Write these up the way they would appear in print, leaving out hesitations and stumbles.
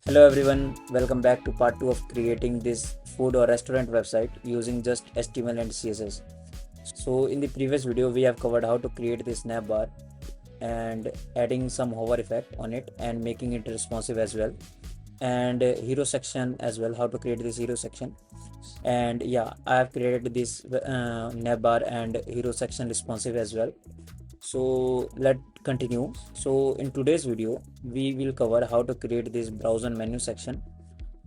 Hello everyone, welcome back to part 2 of creating this food or restaurant website using just HTML and CSS. So in the previous video we have covered how to create this snap bar and adding some hover effect on it and making it responsive as well, and hero section as well, how to create this hero section. And yeah, I have created this navbar and hero section responsive as well. So let's continue. So in today's video we will cover how to create this browser menu section,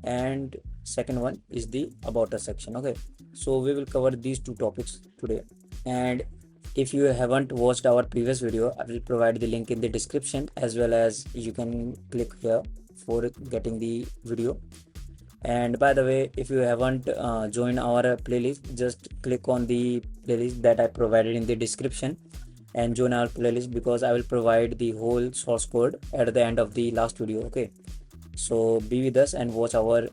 and second one is the about us section. Okay, so we will cover these two topics today. And if you haven't watched our previous video, I will provide the link in the description, as well as you can click here for getting the video. And by the way, if you haven't joined our playlist, just click on the playlist that I provided in the description and join our playlist, because I will provide the whole source code at the end of the last video. Okay, so be with us and watch our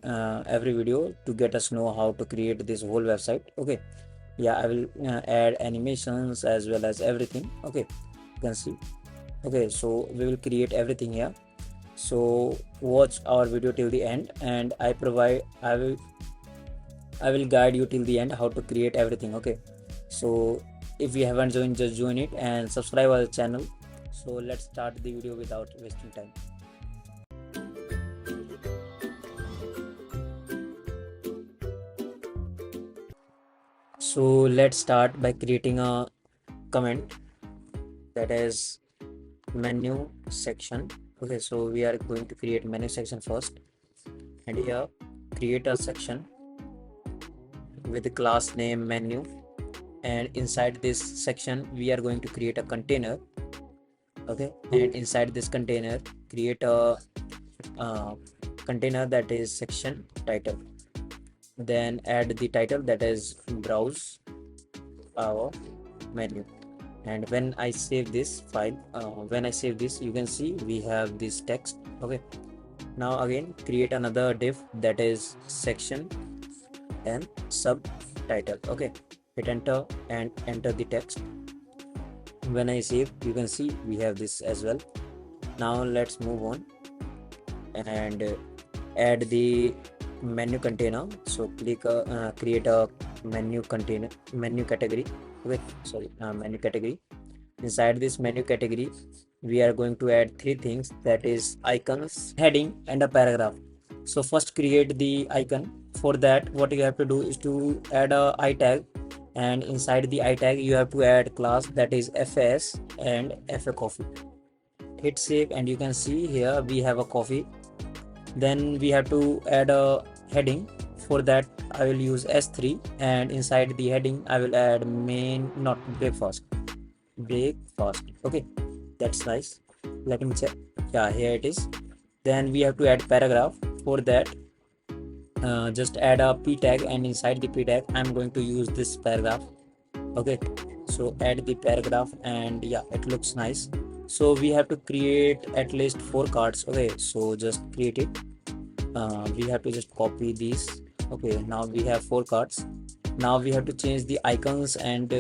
every video to get us know how to create this whole website. Okay, yeah, I will add animations as well as everything. Okay, you can see. Okay, so we will create everything here. So watch our video till the end, and I will guide you till the end how to create everything. Okay, so if you haven't joined, just join it and subscribe our channel. So let's start the video without wasting time. So let's start by creating a comment, that is menu section. Okay, so we are going to create menu section first, and here create a section with the class name menu, and inside this section we are going to create a container. Okay, and inside this container create a container that is section title, then add the title that is browse our menu. And when I save this file, when I save this, you can see we have this text. Okay, now again create another div that is section and subtitle. Okay, hit enter and enter the text. When I save, you can see we have this as well. Now let's move on and add the menu container. So click create a menu container, menu category. Okay, sorry, menu category. Inside this menu category we are going to add three things, that is icons, heading, and a paragraph. So first create the icon. For that, what you have to do is to add a I tag, and inside the I tag you have to add class that is FAS and FA coffee. Hit save, and you can see here we have a coffee. Then we have to add a heading. For that I will use S3, and inside the heading I will add main, not breakfast. Okay, that's nice. Let me check. Yeah, here it is. Then we have to add paragraph. For that, just add a p tag, and inside the p tag I'm going to use this paragraph. Okay, so add the paragraph, and yeah, it looks nice. So we have to create at least 4 cards. Okay, so just create it. We have to just copy these. Okay, now we have 4 cards. Now we have to change the icons, and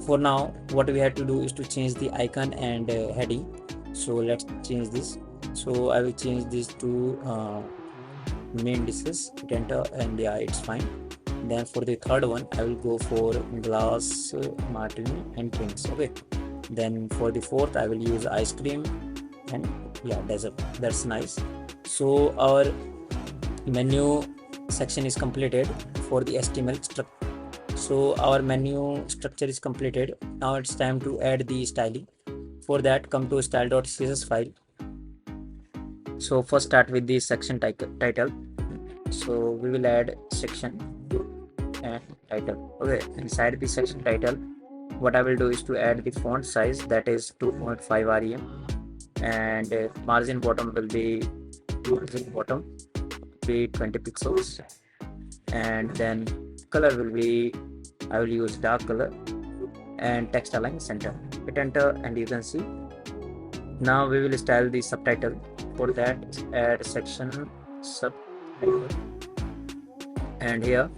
for now what we have to do is to change the icon and heading. So let's change this. So I will change this to main dishes. Hit enter, and yeah, it's fine. Then for the third one I will go for glass, martini, and drinks. Okay, then for the fourth I will use ice cream and yeah, dessert. That's nice. So our menu section is completed for the HTML structure. So our menu structure is completed. Now it's time to add the styling. For that, come to style.css file. So first start with the section title. So we will add section and title. Okay, inside the section title, what I will do is to add the font size, that is 2.5 rem, and margin bottom will be 20 pixels, and then color will be, I will use dark color, and text align center. Hit enter, and you can see now we will style the subtitle. For that, add section subtitle, and here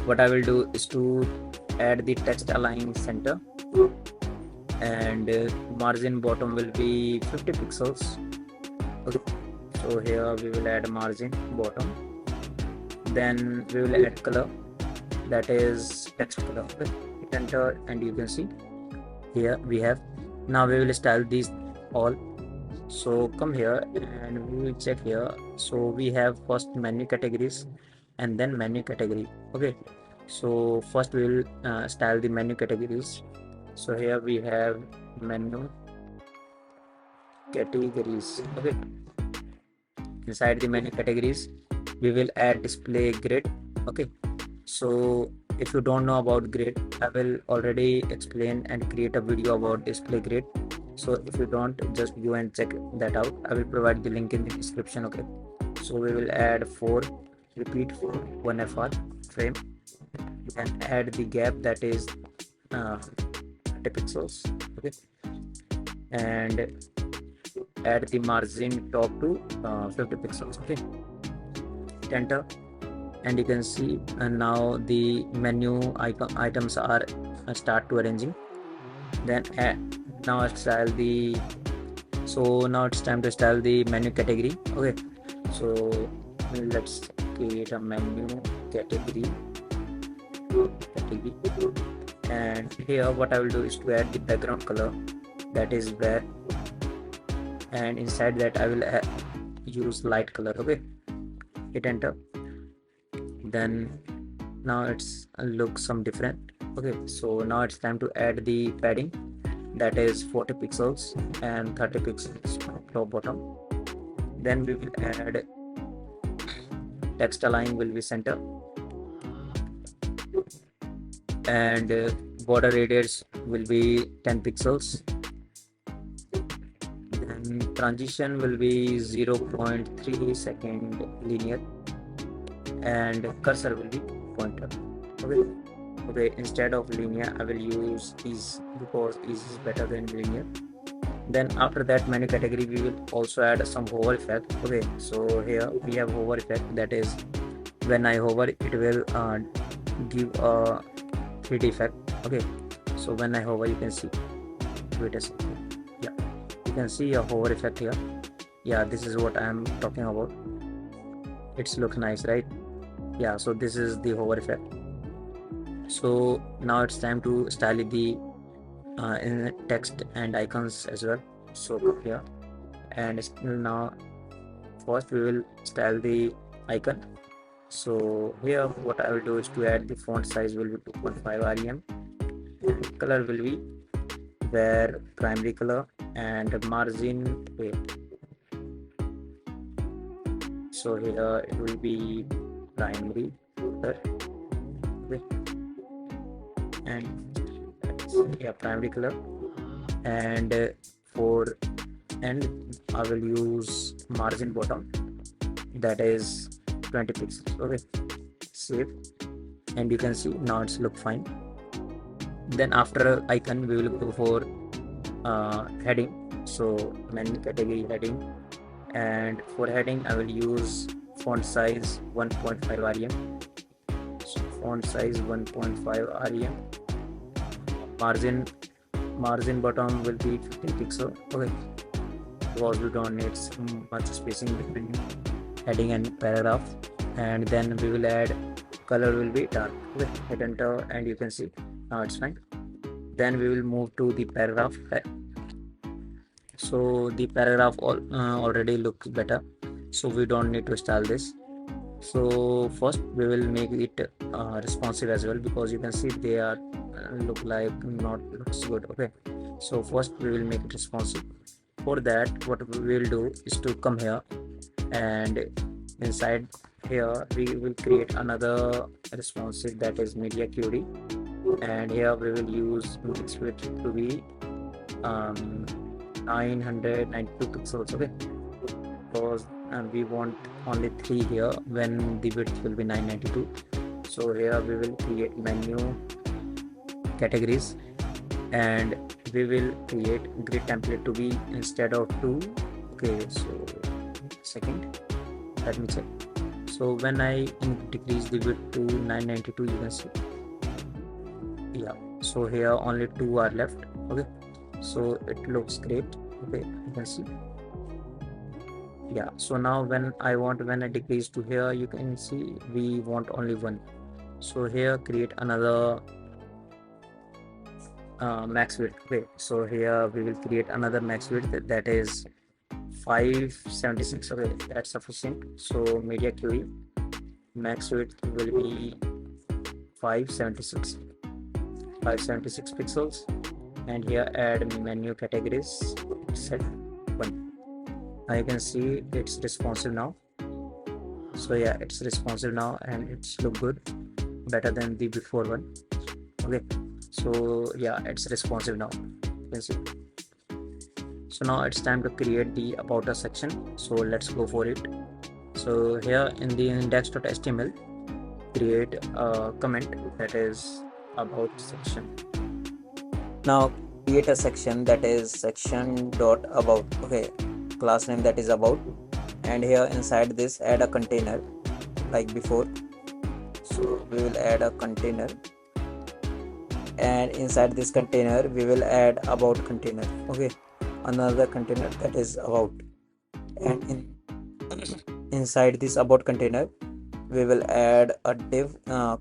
what I will do is to add the text align center, and margin bottom will be 50 pixels, Okay, so here we will add margin bottom, then we will add color, that is text color. Okay, hit enter and you can see here we have. Now we will style these all. So come here and we will check here. So we have first menu categories and then menu category. Okay, so first we will style the menu categories. So here we have menu categories. Okay, inside the menu categories we will add display grid. Okay, so if you don't know about grid, I will already explain and create a video about display grid. So if you don't, just go and check that out. I will provide the link in the description. Okay, so we will add 4 repeat for 1 fr frame, and add the gap, that is 30 pixels. Okay, and add the margin top to 50 pixels. Okay, hit enter and you can see now the menu items are start to arranging. Then now style the, so now it's time to style the menu category. Okay, so let's create a menu category, and here what I will do is to add the background color, that is black, and inside that I will use light color. Okay, hit enter. Then now it's look some different. Okay, so now it's time to add the padding, that is 40 pixels and 30 pixels top bottom. Then we will add text align will be center, and border radius will be 10 pixels. Then transition will be 0.3 second linear, and cursor will be pointer. Okay, okay, instead of linear I will use ease, because ease is better than linear. Then after that menu category we will also add some hover effect. Okay, so here we have hover effect, that is when I hover it will give a 3D effect. Okay, so when I hover you can see, wait a second, yeah, you can see a hover effect here. Yeah, this is what I am talking about. It's look nice, right? Yeah, so this is the hover effect. So now it's time to style the in text and icons as well. So come here and now first we will style the icon. So here what I will do is to add the font size will be 2.5 rem, and color will be where primary color, and margin, wait, so here it will be primary color. Okay, and yeah, primary color, and for end I will use margin bottom, that is 20 pixels. Okay, save, and you can see now it's look fine. Then after icon we will go for heading, so menu category heading, and for heading I will use font size 1.5 rem, so font size 1.5 rem, margin bottom will be 15 pixel. Okay, because we don't need much spacing between heading and paragraph. And then we will add color will be dark. Okay, hit enter and you can see now it's fine. Then we will move to the paragraph. So the paragraph already looks better, so we don't need to style this. So first we will make it responsive as well, because you can see they are look like not looks good. Okay, so first we will make it responsive. For that what we will do is to come here, and inside here we will create another responsive, that is media query, and here we will use mix width to be 992 pixels. Okay, because we want only 3 here when the width will be 992. So here we will create menu categories, and we will create grid template to be instead of 2. Okay, so second, let me check. So when I decrease the width to 992, you can see, yeah, so here only 2 are left. Okay, so it looks great. Okay, you can see, Yeah, so now when I decrease to here, you can see we want only one. So here create another max width. Okay, so here we will create another max width that is 576. Okay, that's sufficient. So media QE max width will be 576 576 pixels, and here add menu categories, set 1. Now you can see it's responsive now. So yeah, it's responsive now and it's look good, better than the before one. Okay, so yeah, it's responsive now, you can see. So now it's time to create the about us section, so let's go for it. So here in the index.html, create a comment that is about section. Now create a section that is section dot about. Okay, class name that is about, and here inside this add a container like before. So we will add a container, and inside this container we will add about container. Okay, another container that is about, and inside this about container we will add a div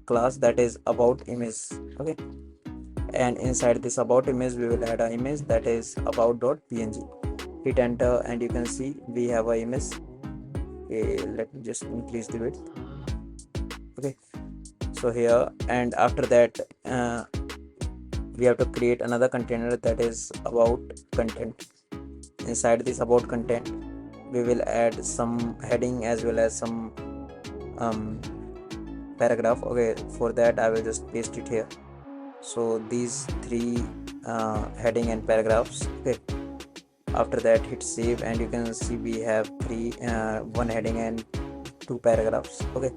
class that is about image. Okay, and inside this about image we will add an image that is about.png. Hit enter and you can see we have a image. Okay, let me just increase the width. Okay, so here, and after that we have to create another container that is about content. Inside this about content we will add some heading as well as some paragraph. Okay, for that I will just paste it here. So these three heading and paragraphs. Okay, after that hit save and you can see we have one heading and two paragraphs. Okay,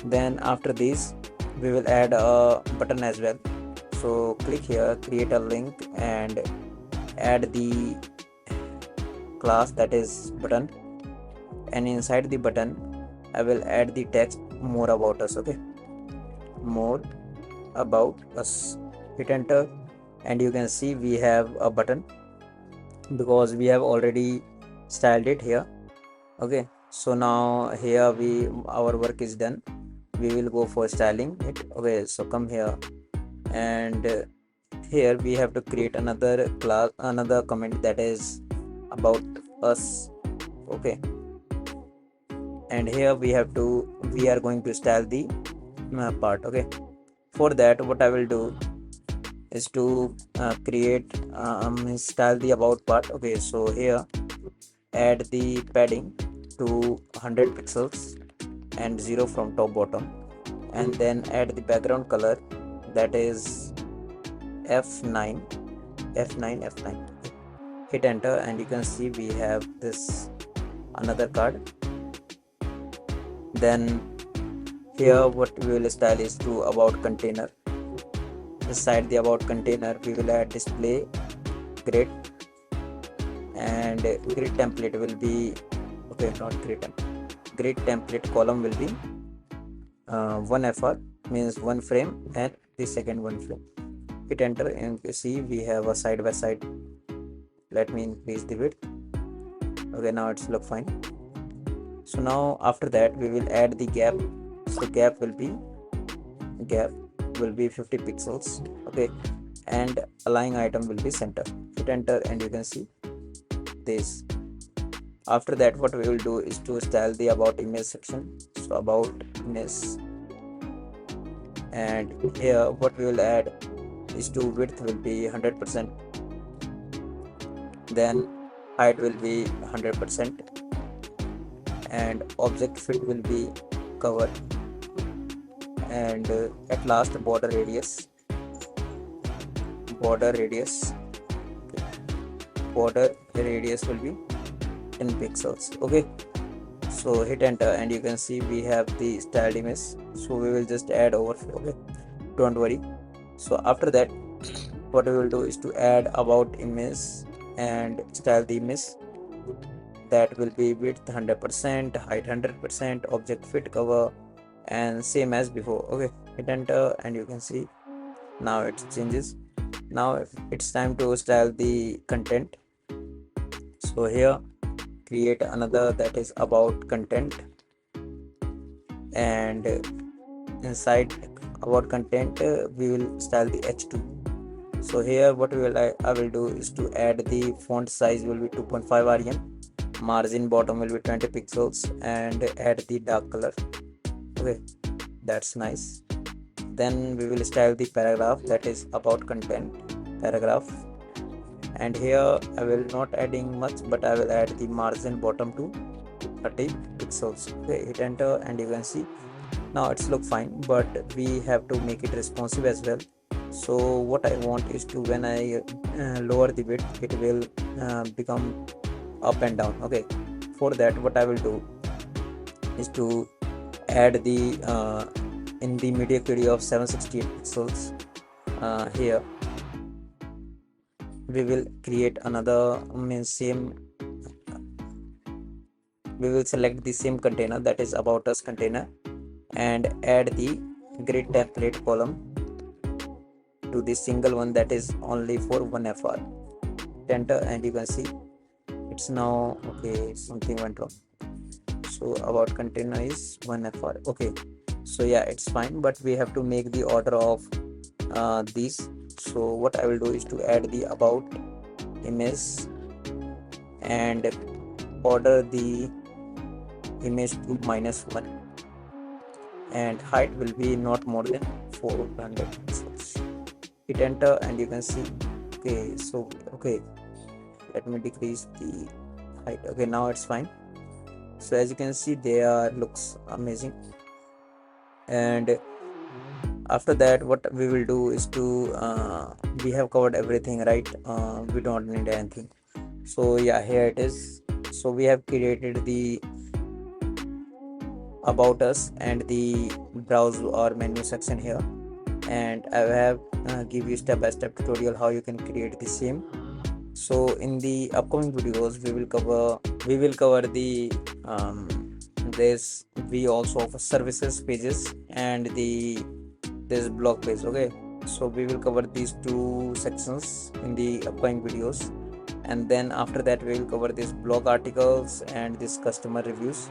then after this we will add a button as well. So click here, create a link and add the class that is button, and inside the button I will add the text more about us. Okay, more about us. Hit enter and you can see we have a button because we have already styled it here. Okay, so now here our work is done. We will go for styling it. Okay, so come here, and here we have to create another class, another comment that is about us. Okay, and here we are going to style the part. Okay, for that what I will do is to create style the about part. Okay, so here add the padding to 100 pixels and 0 from top bottom, and then add the background color that is F9. Hit enter and you can see we have this another card. Then here what we will style is to about container. Inside the about container we will add display grid, and grid template will be grid template column will be 1 FR, means one frame, and the second one frame. Hit enter and you see we have a side by side. Let me increase the width. Okay, now it's look fine. So now after that we will add the gap. So gap will be 50 pixels. Okay, and align item will be center. Hit enter and you can see this. After that what we will do is to style the about image section. So about image, and here what we will add is to width will be 100%, then height will be 100%, and object fit will be covered, and at last border radius will be 10 pixels. Okay, so hit enter and you can see we have the styled image. So we will just add over. Okay, don't worry. So after that what we will do is to add about image and style the image. That will be width 100%, height 100%, object fit cover, and same as before. Okay, hit enter and you can see now it changes. Now it's time to style the content. So here create another that is about content, and inside about content we will style the h2. So here what I will do is to add the font size will be 2.5 rem, margin bottom will be 20 pixels, and add the dark color. Okay, that's nice. Then we will style the paragraph that is about content paragraph, and here I will not adding much, but I will add the margin bottom to 30 pixels. Okay, hit enter and you can see now it's look fine, but we have to make it responsive as well. So what I want is to when I lower the width, it will become up and down. Okay, for that what I will do is to add the in the media query of 768 pixels. Here we will create another same, we will select the same container that is about us container and add the grid template column to the single one that is only for 1 fr. Enter and you can see it's now okay, something went wrong. So about container is 1 fr. Okay, so yeah, it's fine, but we have to make the order of these. So what I will do is to add the about image and order the image to -1, and height will be not more than 400 pixels. Hit enter and you can see okay. So okay, let me decrease the height. Okay, now it's fine. So as you can see there looks amazing, and after that what we will do is to we have covered everything, right? We don't need anything. So yeah, here it is. So we have created the about us and the browse or menu section here, and I have give you step-by-step tutorial how you can create the same. So in the upcoming videos we will cover the this we also offer services pages and this blog page. Okay, so we will cover these two sections in the upcoming videos, and then after that we will cover these blog articles and this customer reviews,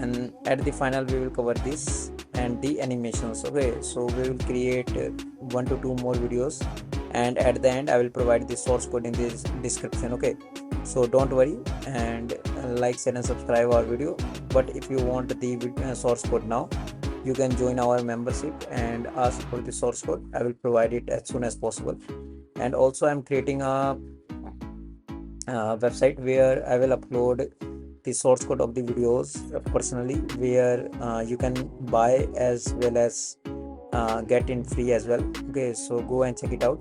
and at the final we will cover this and the animations. Okay, so we will create 1 to 2 more videos, and at the end I will provide the source code in this description. Okay, so don't worry, and like, share and subscribe our video. But if you want the source code now, you can join our membership and ask for the source code. I will provide it as soon as possible. And also I'm creating a website where I will upload the source code of the videos personally, where you can buy as well as get in free as well. Okay, so go and check it out.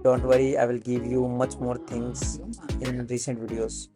Don't worry, I will give you much more things in recent videos.